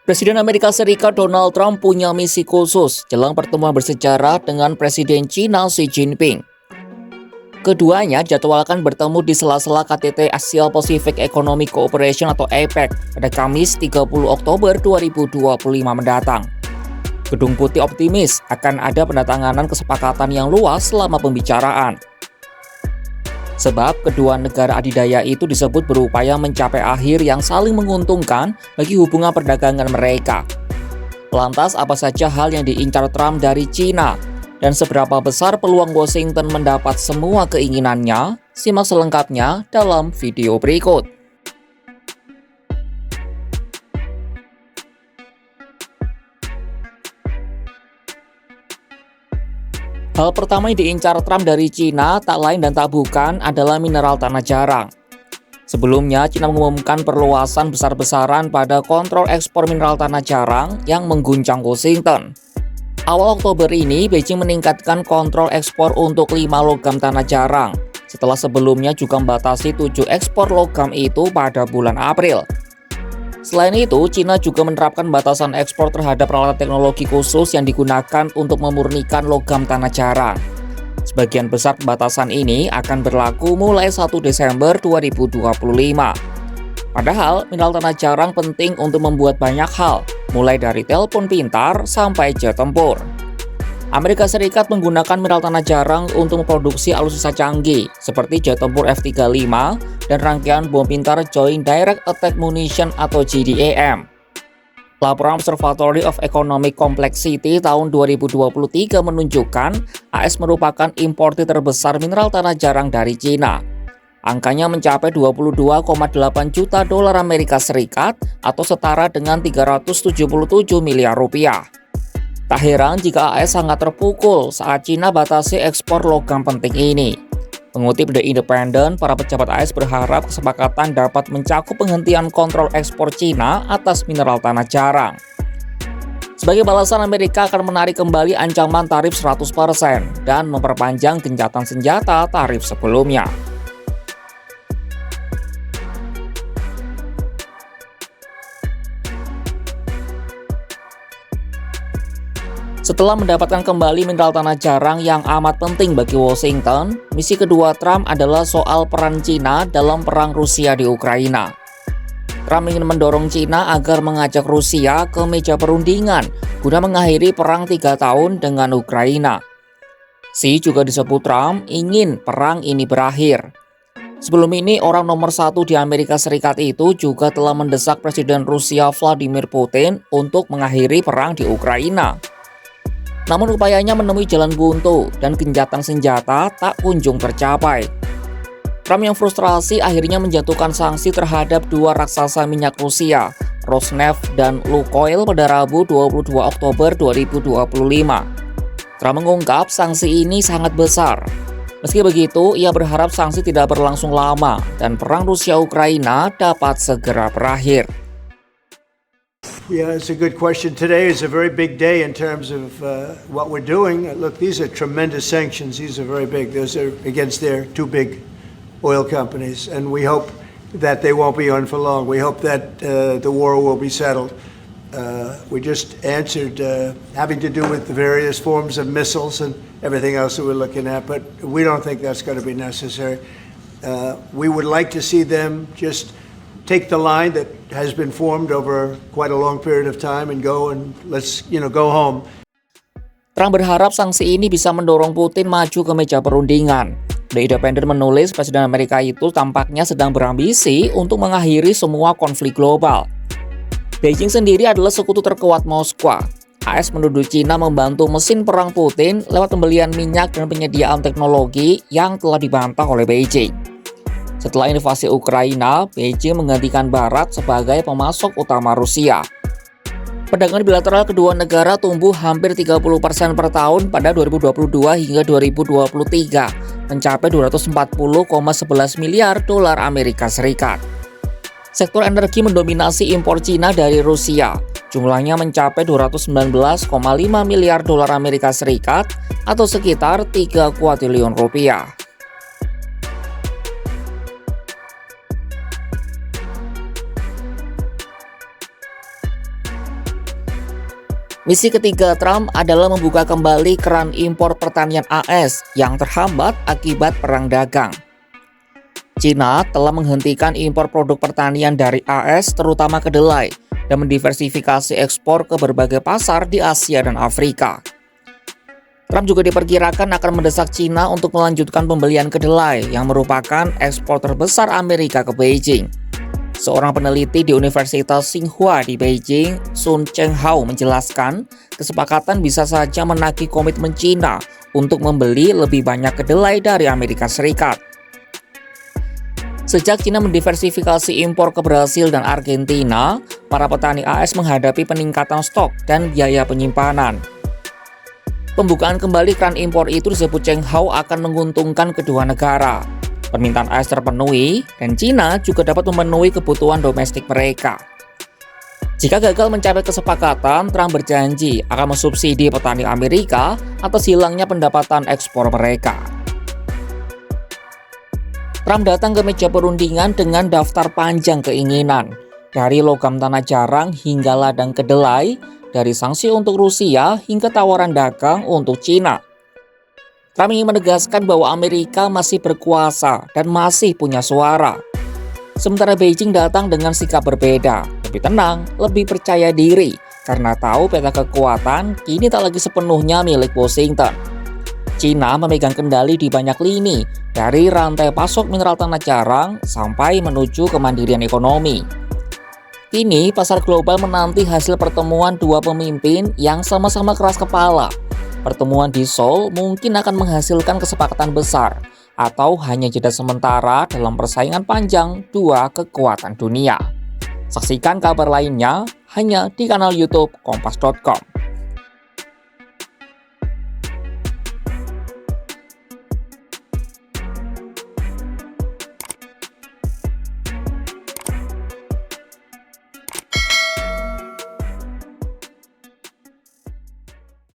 Presiden Amerika Serikat Donald Trump punya misi khusus jelang pertemuan bersejarah dengan Presiden China Xi Jinping. Keduanya jadwalkan bertemu di sela-sela KTT Asia Pacific Economic Cooperation atau APEC pada Kamis 30 Oktober 2025 mendatang. Gedung Putih optimis akan ada penandatanganan kesepakatan yang luas selama pembicaraan. Sebab kedua negara adidaya itu disebut berupaya mencapai akhir yang saling menguntungkan bagi hubungan perdagangan mereka. Lantas apa saja hal yang diincar Trump dari China? Dan seberapa besar peluang Washington mendapat semua keinginannya? Simak selengkapnya dalam video berikut. Hal pertama yang diincar Trump dari China tak lain dan tak bukan adalah mineral tanah jarang. Sebelumnya, China mengumumkan perluasan besar-besaran pada kontrol ekspor mineral tanah jarang yang mengguncang Washington. Awal Oktober ini, Beijing meningkatkan kontrol ekspor untuk 5 logam tanah jarang, setelah sebelumnya juga membatasi 7 ekspor logam itu pada bulan April. Selain itu, China juga menerapkan batasan ekspor terhadap peralatan teknologi khusus yang digunakan untuk memurnikan logam tanah jarang. Sebagian besar pembatasan ini akan berlaku mulai 1 Desember 2025. Padahal, mineral tanah jarang penting untuk membuat banyak hal, mulai dari telepon pintar sampai jet tempur. Amerika Serikat menggunakan mineral tanah jarang untuk memproduksi alutsista canggih seperti jet tempur F-35 dan rangkaian bom pintar Joint Direct Attack Munition atau JDAM. Laporan Observatory of Economic Complexity tahun 2023 menunjukkan AS merupakan importir terbesar mineral tanah jarang dari China. Angkanya mencapai 22,8 juta dolar Amerika Serikat atau setara dengan 377 miliar rupiah. Tak heran jika AS sangat terpukul saat China batasi ekspor logam penting ini. Mengutip The Independent, para pejabat AS berharap kesepakatan dapat mencakup penghentian kontrol ekspor China atas mineral tanah jarang. Sebagai balasan, Amerika akan menarik kembali ancaman tarif 100% dan memperpanjang gencatan senjata tarif sebelumnya. Setelah mendapatkan kembali mineral tanah jarang yang amat penting bagi Washington, misi kedua Trump adalah soal peran China dalam perang Rusia di Ukraina. Trump ingin mendorong China agar mengajak Rusia ke meja perundingan guna mengakhiri perang 3 tahun dengan Ukraina. Xi juga disebut Trump ingin perang ini berakhir. Sebelum ini, orang nomor 1 di Amerika Serikat itu juga telah mendesak Presiden Rusia Vladimir Putin untuk mengakhiri perang di Ukraina. Namun upayanya menemui jalan buntu dan gencatan senjata tak kunjung tercapai. Trump yang frustrasi akhirnya menjatuhkan sanksi terhadap 2 raksasa minyak Rusia, Rosneft dan Lukoil pada Rabu 22 Oktober 2025. Trump mengungkap sanksi ini sangat besar. Meski begitu, ia berharap sanksi tidak berlangsung lama dan perang Rusia-Ukraina dapat segera berakhir. Yeah, it's a good question. Today is a very big day in terms of what we're doing. Look, these are tremendous sanctions. These are very big. Those are against their 2 big oil companies, and we hope that they won't be on for long. We hope that the war will be settled. We just answered having to do with the various forms of missiles and everything else that we're looking at, but we don't think that's going to be necessary. We would like to see them just take the line that has been formed over quite a long period of time and let's go home. Trump berharap sanksi ini bisa mendorong Putin maju ke meja perundingan. The Independent menulis Presiden Amerika itu tampaknya sedang berambisi untuk mengakhiri semua konflik global. Beijing sendiri adalah sekutu terkuat Moskwa. AS menuduh China membantu mesin perang Putin lewat pembelian minyak dan penyediaan teknologi yang telah dibantah oleh Beijing. Setelah invasi Ukraina, Beijing menggantikan Barat sebagai pemasok utama Rusia. Perdagangan bilateral kedua negara tumbuh hampir 30% per tahun pada 2022 hingga 2023, mencapai 240,11 miliar dolar Amerika Serikat. Sektor energi mendominasi impor China dari Rusia. Jumlahnya mencapai 219,5 miliar dolar Amerika Serikat atau sekitar 3 kuadriliun rupiah. Misi ketiga Trump adalah membuka kembali keran impor pertanian AS yang terhambat akibat perang dagang. Cina telah menghentikan impor produk pertanian dari AS terutama kedelai dan mendiversifikasi ekspor ke berbagai pasar di Asia dan Afrika. Trump juga diperkirakan akan mendesak Cina untuk melanjutkan pembelian kedelai yang merupakan ekspor terbesar Amerika ke Beijing. Seorang peneliti di Universitas Tsinghua di Beijing, Sun Chenghao menjelaskan, kesepakatan bisa saja menagih komitmen Cina untuk membeli lebih banyak kedelai dari Amerika Serikat. Sejak Cina mendiversifikasi impor ke Brasil dan Argentina, para petani AS menghadapi peningkatan stok dan biaya penyimpanan. Pembukaan kembali keran impor itu disebut Chenghao akan menguntungkan kedua negara. Permintaan AS terpenuhi, dan Cina juga dapat memenuhi kebutuhan domestik mereka. Jika gagal mencapai kesepakatan, Trump berjanji akan mensubsidi petani Amerika atas hilangnya pendapatan ekspor mereka. Trump datang ke meja perundingan dengan daftar panjang keinginan, dari logam tanah jarang hingga ladang kedelai, dari sanksi untuk Rusia hingga tawaran dagang untuk Cina. Trump ingin menegaskan bahwa Amerika masih berkuasa dan masih punya suara. Sementara Beijing datang dengan sikap berbeda, lebih tenang, lebih percaya diri, karena tahu peta kekuatan kini tak lagi sepenuhnya milik Washington. Cina memegang kendali di banyak lini, dari rantai pasok mineral tanah jarang sampai menuju kemandirian ekonomi. Kini pasar global menanti hasil pertemuan dua pemimpin yang sama-sama keras kepala. Pertemuan di Seoul mungkin akan menghasilkan kesepakatan besar atau hanya jeda sementara dalam persaingan panjang dua kekuatan dunia. Saksikan kabar lainnya hanya di kanal YouTube Kompas.com.